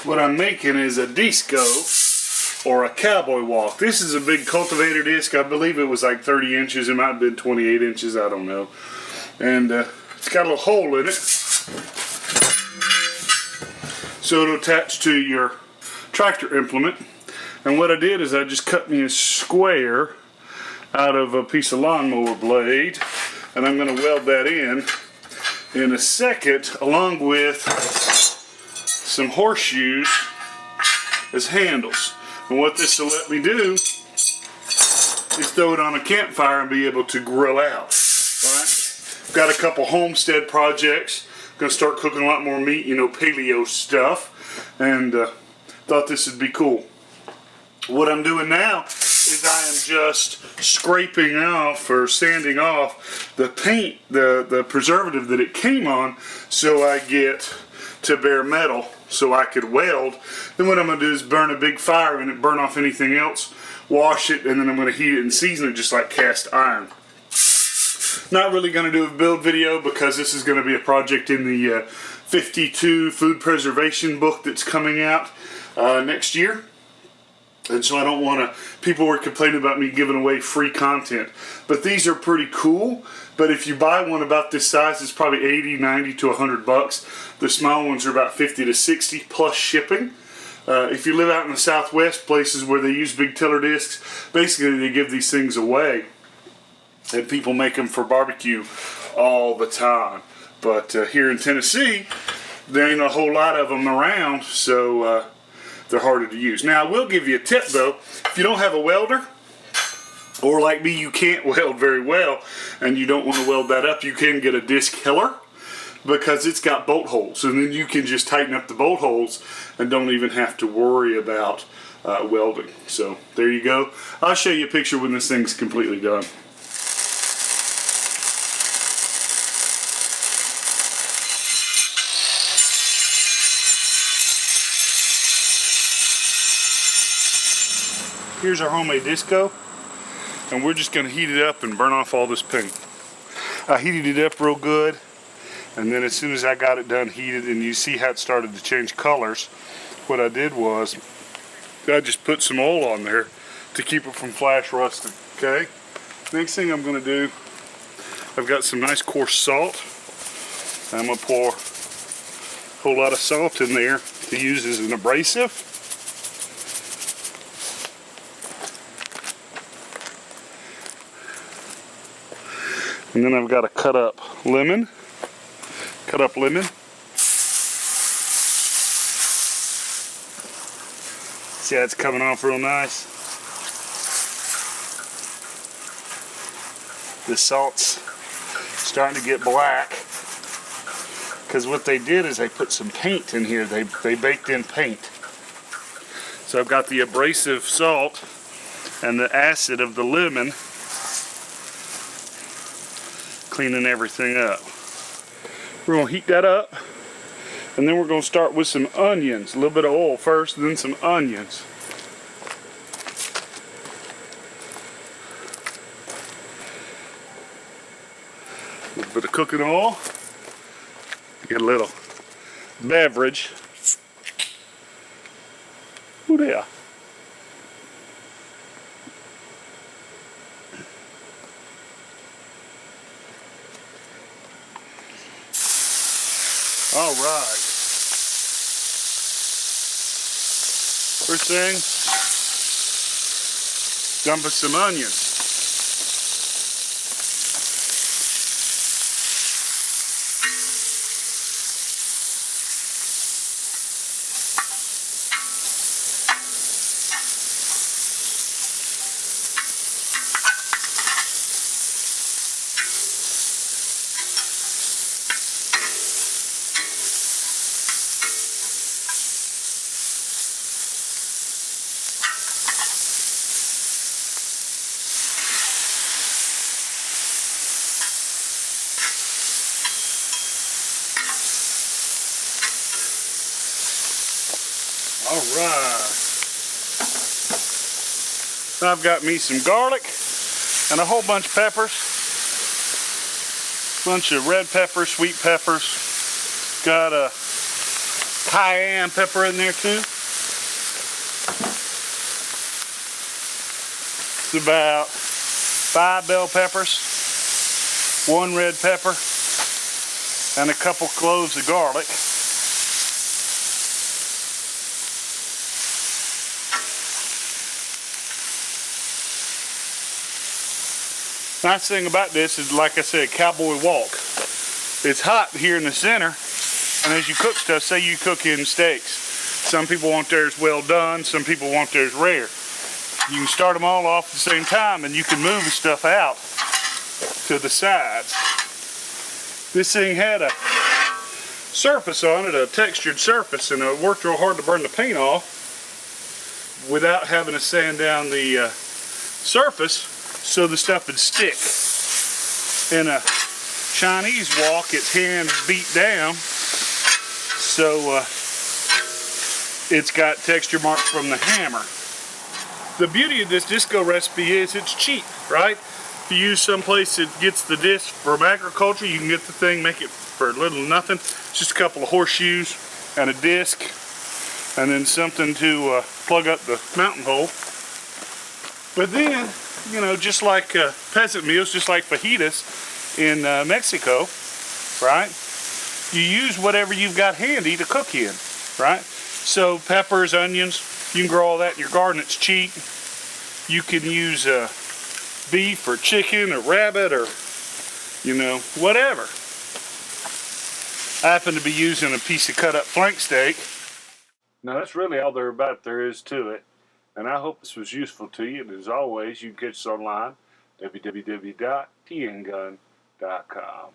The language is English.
what I'm making is a Disco or a Cowboy Wok. This is a big cultivator disc. I believe it was like 30 inches. It might have been 28 inches. I don't know. And it's got a little hole in it, so it'll attach to your tractor implement. And what I did is I just cut me a square out of a piece of lawnmower blade, and I'm going to weld that in a second, along with some horseshoes as handles. And what this will let me do is throw it on a campfire and be able to grill out. Right? Got a couple homestead projects. Going to start cooking a lot more meat, you know, paleo stuff, and thought this would be cool. What I'm doing now is I am just scraping off or sanding off the paint, the preservative that it came on, so I get to bare metal so I could weld. Then what I'm going to do is burn a big fire in it, burn off anything else, wash it, and then I'm going to heat it and season it just like cast iron. Not really going to do a build video because this is going to be a project in the 52 food preservation book that's coming out next year. And so I don't want to, people were complaining about me giving away free content. But these are pretty cool. But if you buy one about this size, it's probably 80, 90 to 100 bucks. The small ones are about 50 to 60 plus shipping. If you live out in the Southwest, places where they use big tiller discs, basically they give these things away. And people make them for barbecue all the time. But here in Tennessee, there ain't a whole lot of them around, so they're harder to use. Now, I will give you a tip, though. If you don't have a welder, or like me, you can't weld very well, and you don't want to weld that up, you can get a disc killer, because it's got bolt holes. And then you can just tighten up the bolt holes and don't even have to worry about welding. So, there you go. I'll show you a picture when this thing's completely done. Here's our homemade Disco, and we're just going to heat it up and burn off all this paint. I heated it up real good, and then as soon as I got it done heated, and you see how it started to change colors, what I did was I just put some oil on there to keep it from flash rusting. Okay, next thing I'm going to do, I've got some nice coarse salt. I'm going to pour a whole lot of salt in there to use as an abrasive. And then I've got to cut up lemon. See how it's coming off real nice? The salt's starting to get black. Because what they did is they put some paint in here. They baked in paint. So I've got the abrasive salt and the acid of the lemon cleaning everything up. We're going to heat that up, and then we're going to start with some onions. A little bit of oil first, and then some onions. A little bit of cooking oil. Get a little beverage. Ooh, there. All right. First thing, dumping some onions. All right. I've got me some garlic and a whole bunch of peppers. Bunch of red peppers, sweet peppers. Got a cayenne pepper in there too. It's about 5 bell peppers, 1 red pepper, and a couple cloves of garlic. Nice thing about this is, like I said, Cowboy Wok. It's hot here in the center, and as you cook stuff, say you cook in steaks, some people want theirs well done, some people want theirs rare. You can start them all off at the same time, and you can move the stuff out to the sides. This thing had a surface on it, a textured surface, and it worked real hard to burn the paint off without having to sand down the surface so the stuff would stick. In a Chinese wok, it's hand beat down, so it's got texture marks from the hammer. The beauty of this disco recipe is it's cheap, right? If you use someplace that gets the disc from agriculture, you can get the thing, make it for little nothing. It's just a couple of horseshoes and a disc, and then something to plug up the mountain hole. But then, you know, just like peasant meals, just like fajitas in Mexico, right? You use whatever you've got handy to cook in, right? So peppers, onions, you can grow all that in your garden. It's cheap. You can use beef or chicken or rabbit or, you know, whatever. I happen to be using a piece of cut up flank steak. Now that's really all there is to it. And I hope this was useful to you. And as always, you can catch us online, www.tngun.com.